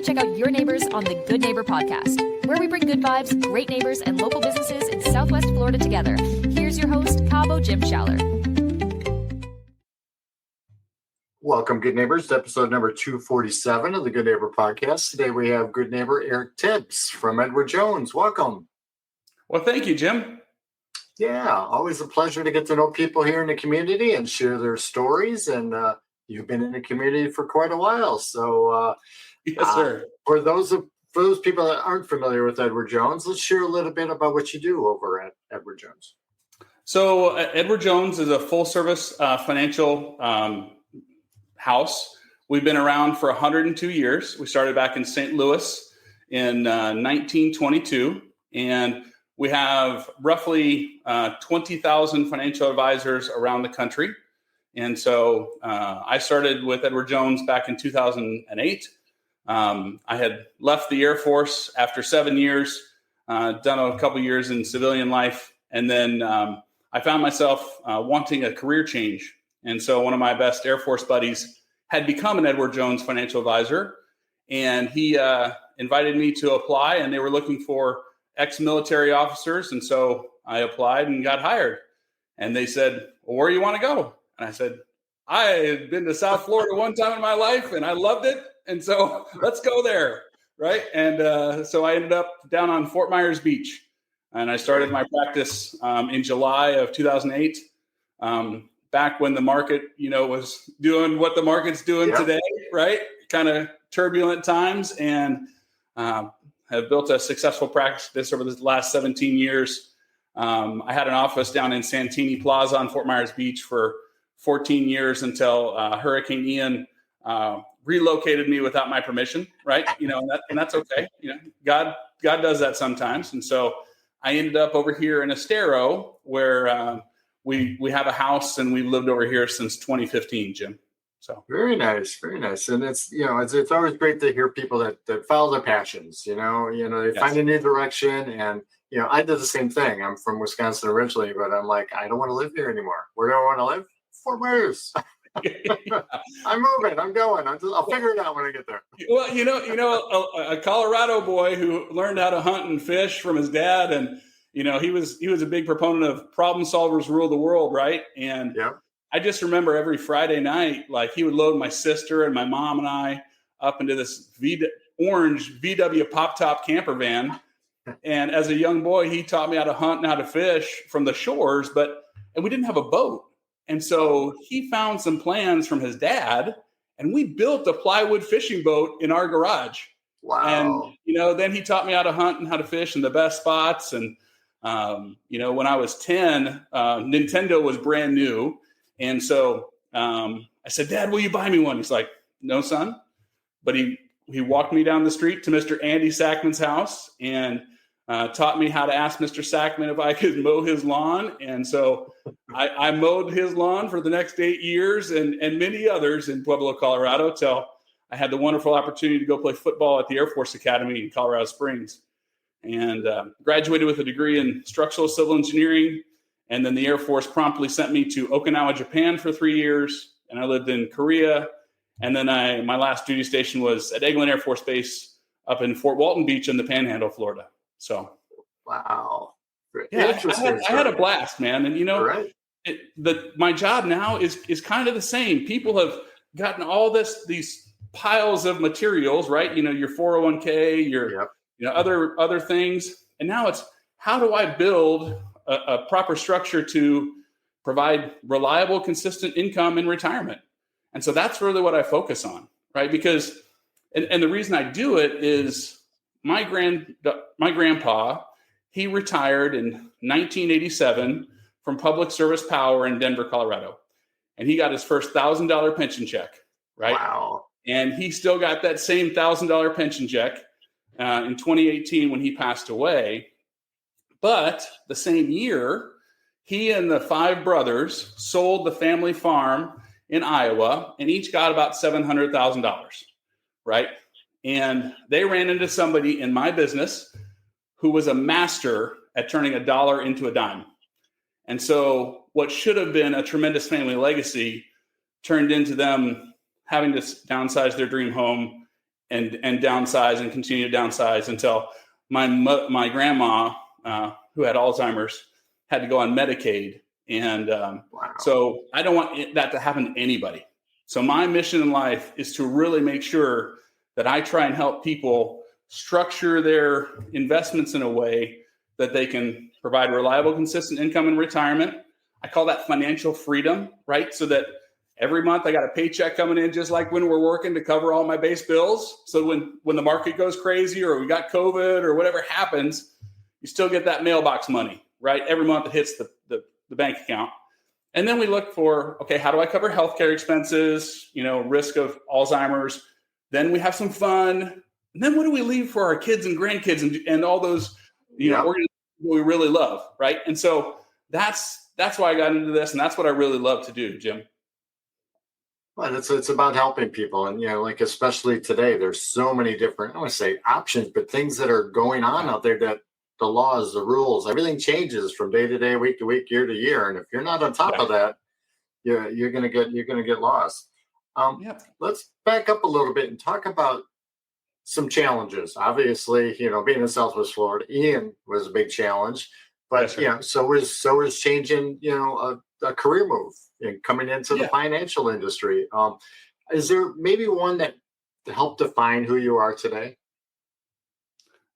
to check out Your Neighbors on the Good Neighbor podcast, where we bring good vibes, great neighbors, and local businesses in Southwest Florida together. Here's your host, Cabo Jim Schaller. Welcome, Good Neighbors, to episode number 247 of the Good Neighbor podcast. Today we have good neighbor Eric Tibbs from Edward Jones. Welcome. Well, thank you, Jim. Yeah, always a pleasure to get to know people here in the community and share their stories. And you've been in the community for quite a while. So, yes, sir. For those people that aren't familiar with Edward Jones, let's share a little bit about what you do over at Edward Jones. So, Edward Jones is a full-service financial house. We've been around for 102 years. We started back in St. Louis in 1922, and we have roughly 20,000 financial advisors around the country. And so I started with Edward Jones back in 2008. I had left the Air Force after 7 years, done a couple years in civilian life, and then I found myself wanting a career change. And so one of my best Air Force buddies had become an Edward Jones financial advisor, and he invited me to apply, and they were looking for ex-military officers. And so I applied and got hired. And they said, well, where do you want to go? And I said, I had been to South Florida one time in my life, and I loved it. And so let's go there, right? And so I ended up down on Fort Myers Beach, and I started my practice in July of 2008. Back when the market, was doing what the market's doing today, right? Kind of turbulent times, and have built a successful practice over the last 17 years. I had an office down in Santini Plaza on Fort Myers Beach for 14 years until Hurricane Ian relocated me without my permission, right? And that's okay. God does that sometimes. And so I ended up over here in Estero, where we have a house, and we've lived over here since 2015, Jim. So very nice, very nice. And it's it's always great to hear people that follow their passions. They find a new direction. And I did the same thing. I'm from Wisconsin originally, but I'm like, I don't want to live here anymore. Where do I want to live? Fort Myers. I'm moving. I'm going. I'll figure it out when I get there. Well, a Colorado boy who learned how to hunt and fish from his dad, and he was a big proponent of problem solvers rule the world, right? And I just remember every Friday night, like he would load my sister and my mom and I up into this orange VW pop top camper van. And as a young boy, he taught me how to hunt and how to fish from the shores, and we didn't have a boat. And so he found some plans from his dad, and we built a plywood fishing boat in our garage. Wow. And, then he taught me how to hunt and how to fish in the best spots. And, when I was 10, Nintendo was brand new. And so I said, Dad, will you buy me one? He's like, no, son. But he walked me down the street to Mr. Andy Sackman's house and taught me how to ask Mr. Sackman if I could mow his lawn. And so I mowed his lawn for the next 8 years and many others in Pueblo, Colorado, till I had the wonderful opportunity to go play football at the Air Force Academy in Colorado Springs, and graduated with a degree in structural civil engineering. And then the Air Force promptly sent me to Okinawa, Japan for 3 years. And I lived in Korea. And then my last duty station was at Eglin Air Force Base up in Fort Walton Beach in the Panhandle, Florida. So, wow. Yeah, I had a blast, man. And, right. my job now is kind of the same. People have gotten all these piles of materials, right? Your 401k, your other things. And now it's, how do I build a proper structure to provide reliable, consistent income in retirement? And so that's really what I focus on, right? Because, and the reason I do it is my grandpa, he retired in 1987 from Public Service Power in Denver, Colorado. And he got his first $1,000 pension check, right? Wow. And he still got that same $1,000 pension check in 2018 when he passed away. But the same year, he and the 5 brothers sold the family farm in Iowa, and each got about $700,000, right? And they ran into somebody in my business who was a master at turning a dollar into a dime. And so what should have been a tremendous family legacy turned into them having to downsize their dream home downsize and continue to downsize until my grandma, who had Alzheimer's, had to go on Medicaid. And so I don't want that to happen to anybody. So my mission in life is to really make sure that I try and help people structure their investments in a way that they can provide reliable, consistent income in retirement. I call that financial freedom, right? So that every month I got a paycheck coming in, just like when we're working to cover all my base bills. So when the market goes crazy or we got COVID or whatever happens, you still get that mailbox money, right? Every month it hits the bank account. And then we look for, okay, how do I cover healthcare expenses, risk of Alzheimer's? Then we have some fun. And then what do we leave for our kids and grandkids and all those, organizations we really love, right? And so that's why I got into this, and that's what I really love to do, Jim. Well, it's about helping people, and especially today, there's so many different, I don't want to say options, but things that are going on out there that the laws, the rules, everything changes from day to day, week to week, year to year, and if you're not on top of that, you're gonna get lost. Let's back up a little bit and talk about some challenges. Obviously, being in Southwest Florida, Ian was a big challenge, but so was changing, a career move and coming into the financial industry. Is there maybe one that helped define who you are today?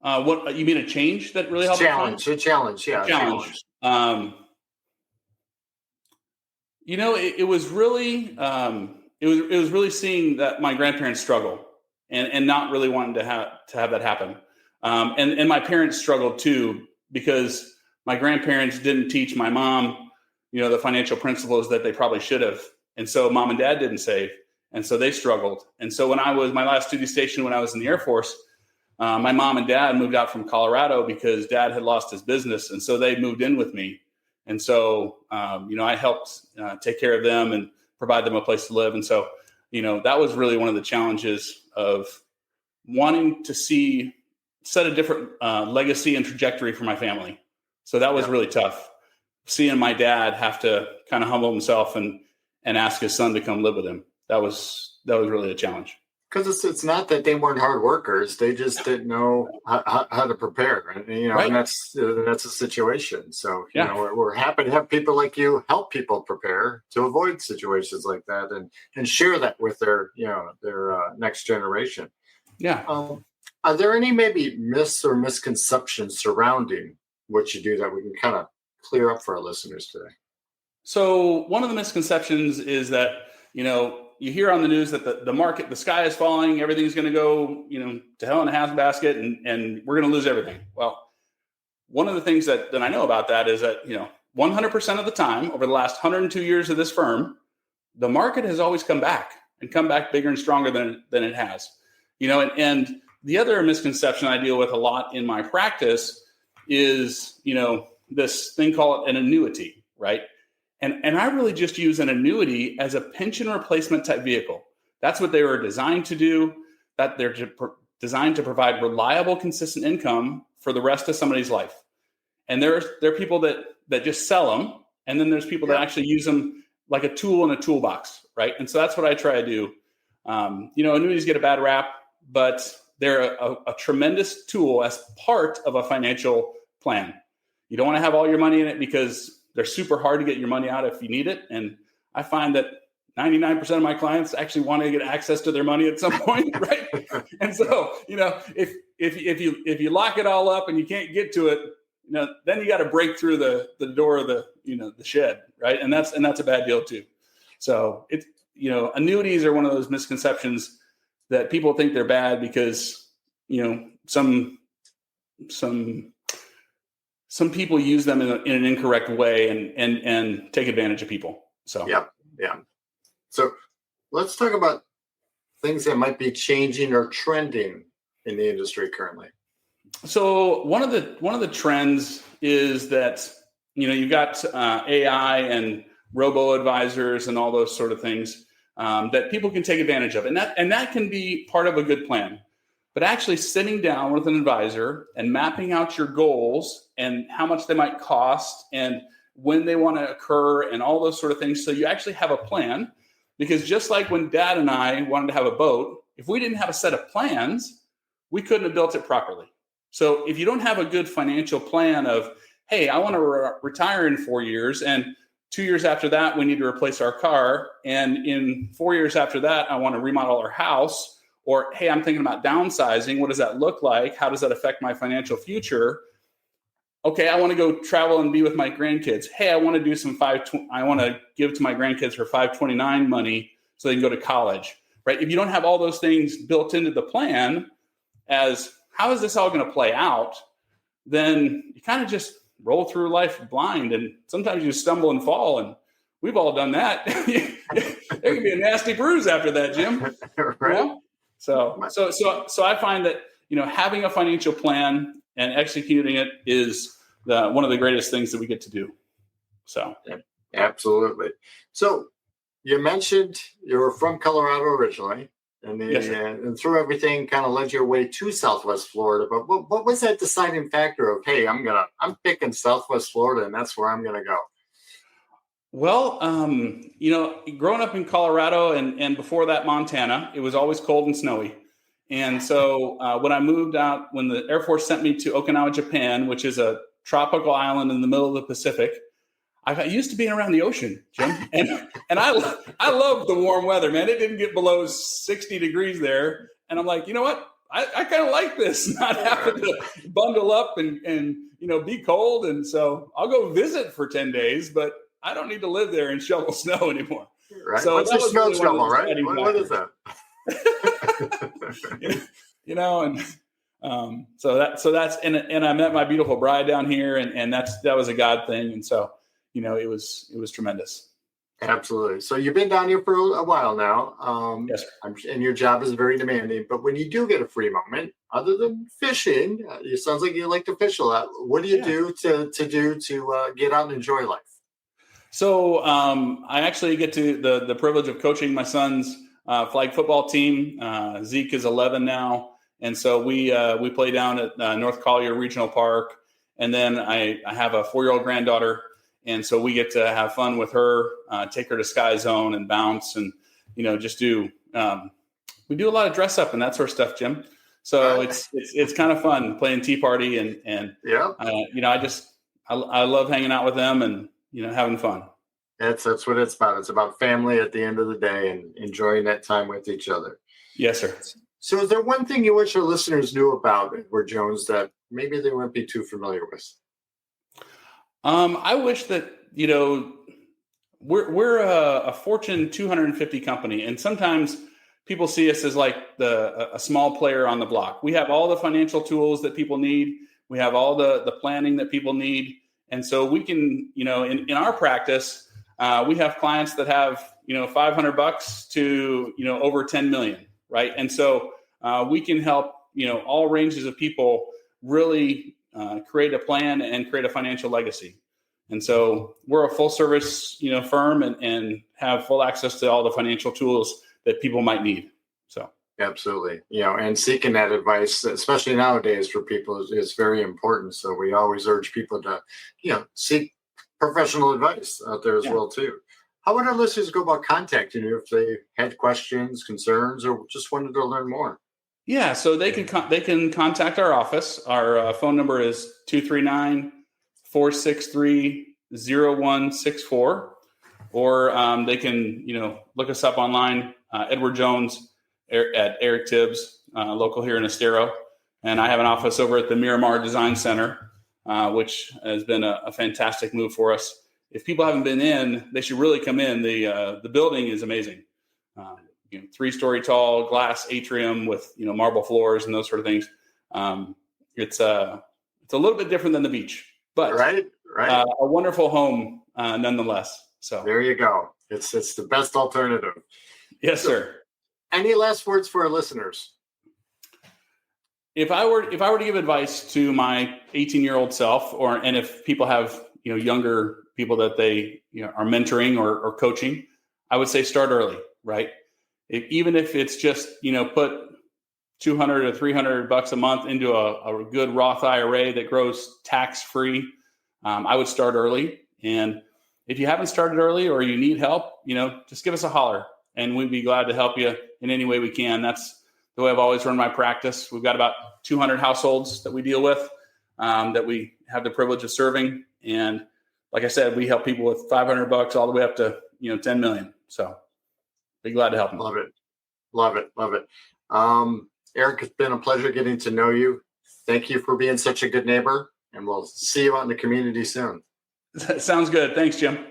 What you mean, a change that really helped? Challenge. It was really it was really seeing that my grandparents struggle and not really wanting to have that happen. And my parents struggled too, because my grandparents didn't teach my mom, the financial principles that they probably should have. And so mom and dad didn't save. And so they struggled. And so when I was my last duty station, when I was in the Air Force, my mom and dad moved out from Colorado because dad had lost his business. And so they moved in with me. And so, I helped take care of them and provide them a place to live. And so, that was really one of the challenges of wanting to set a different legacy and trajectory for my family. So that was really tough, seeing my dad have to kind of humble himself and ask his son to come live with him. That was really a challenge. Because it's not that they weren't hard workers; they just didn't know how to prepare, and right. and that's a situation. So we're happy to have people like you help people prepare to avoid situations like that, and share that with their next generation. Yeah. Are there any maybe myths or misconceptions surrounding what you do that we can kind of clear up for our listeners today? So one of the misconceptions is that you hear on the news that the market, the sky is falling, everything's going to go, to hell in a handbasket, and we're going to lose everything. Well, one of the things that I know about that is that, 100% of the time over the last 102 years of this firm, the market has always come back bigger and stronger than it has, and the other misconception I deal with a lot in my practice is, this thing called an annuity, right? And I really just use an annuity as a pension replacement type vehicle. That's what they were designed to do, that they're designed to provide reliable, consistent income for the rest of somebody's life. And there are people that just sell them. And then there's people that actually use them like a tool in a toolbox, right? And so that's what I try to do. Annuities get a bad rap, but they're a tremendous tool as part of a financial plan. You don't want to have all your money in it because they're super hard to get your money out if you need it. And I find that 99% of my clients actually want to get access to their money at some point, right? And so, if you lock it all up and you can't get to it, then you got to break through the door of the shed, right? And that's a bad deal too. So annuities are one of those misconceptions that people think they're bad because, some people use them in an incorrect way and take advantage of people. So yeah. So let's talk about things that might be changing or trending in the industry currently. So one of the trends is that you've got AI and robo advisors and all those sort of things that people can take advantage of, and that can be part of a good plan. But actually sitting down with an advisor and mapping out your goals and how much they might cost and when they want to occur and all those sort of things. So you actually have a plan, because just like when Dad and I wanted to have a boat, if we didn't have a set of plans, we couldn't have built it properly. So if you don't have a good financial plan of, hey, I want to retire in 4 years, and 2 years after that, we need to replace our car, and in 4 years after that, I want to remodel our house, or, hey, I'm thinking about downsizing. What does that look like? How does that affect my financial future? Okay, I want to go travel and be with my grandkids. Hey, I want to do I want to give to my grandkids for 529 money so they can go to college, right? If you don't have all those things built into the plan as how is this all going to play out, then you kind of just roll through life blind, and sometimes you stumble and fall, and we've all done that. There can be a nasty bruise after that, Jim. Right. You know? So I find that, having a financial plan and executing it is one of the greatest things that we get to do. So, yeah, absolutely. So you mentioned you were from Colorado originally, and and through everything kind of led your way to Southwest Florida. But what was that deciding factor of, hey, I'm picking Southwest Florida, and that's where I'm gonna go? Well, growing up in Colorado and before that Montana, it was always cold and snowy. And so when I moved out, when the Air Force sent me to Okinawa, Japan, which is a tropical island in the middle of the Pacific, I got used to being around the ocean, Jim. And I love the warm weather, man. It didn't get below 60 degrees there. And I'm like, you know what? I kind of like this, not having to bundle up and be cold. And so I'll go visit for 10 days, but I don't need to live there and shovel snow anymore. Right. So what's that a was snow really shovel, right? What is that? So that's and I met my beautiful bride down here, and that was a God thing, and so it was tremendous. Absolutely. So you've been down here for a while now. Yes, sir. And your job is very demanding. But when you do get a free moment, other than fishing, it sounds like you like to fish a lot. What do you do to get out and enjoy life? So I actually get to the privilege of coaching my son's flag football team. Zeke is 11 now, and so we play down at North Collier Regional Park. And then I have a 4-year-old granddaughter, and so we get to have fun with her, take her to Sky Zone and bounce, and just do we do a lot of dress up and that sort of stuff, Jim. So it's kind of fun playing tea party and yeah. I love hanging out with them and having fun. That's what it's about. It's about family at the end of the day and enjoying that time with each other. Yes, sir. So is there one thing you wish our listeners knew about Edward Jones that maybe they wouldn't be too familiar with? I wish that, we're a Fortune 250 company, and sometimes people see us as like a small player on the block. We have all the financial tools that people need. We have all the planning that people need. And so we can, in our practice, we have clients that have, $500 to, over 10 million, right? And so we can help, all ranges of people really create a plan and create a financial legacy. And so we're a full service, firm and have full access to all the financial tools that people might need. So. Absolutely. And seeking that advice, especially nowadays for people, is very important. So we always urge people to, seek professional advice out there as well, too. How would our listeners go about contacting you if they had questions, concerns, or just wanted to learn more? Yeah, so they can contact our office. Our phone number is 239-463-0164, or they can, look us up online, Edward Jones at Eric Tibbs, local here in Estero. And I have an office over at the Miramar Design Center, which has been a fantastic move for us. If people haven't been in, they should really come in. The building is amazing. 3-story tall glass atrium with marble floors and those sort of things. It's a little bit different than the beach, but right. A wonderful home nonetheless. So there you go. It's the best alternative. Yes, sir. Any last words for our listeners? If I were to give advice to my 18-year-old self, and if people have younger people that they are mentoring or coaching, I would say start early, right? Even if it's just put $200 or $300 a month into a good Roth IRA that grows tax free, I would start early. And if you haven't started early or you need help, just give us a holler, and we'd be glad to help you in any way we can. That's the way I've always run my practice. We've got about 200 households that we deal with, that we have the privilege of serving. And like I said, we help people with $500 all the way up to, 10 million. So be glad to help them. Love it. Eric, it's been a pleasure getting to know you. Thank you for being such a good neighbor, and we'll see you out in the community soon. Sounds good. Thanks, Jim.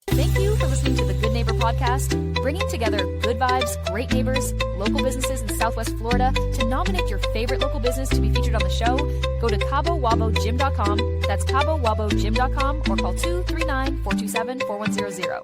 Thank you for listening to the Good Neighbor Podcast, bringing together good vibes, great neighbors, local businesses in Southwest Florida. To nominate your favorite local business to be featured on the show, go to CaboWaboGym.com. That's CaboWaboGym.com, or call 239-427-4100.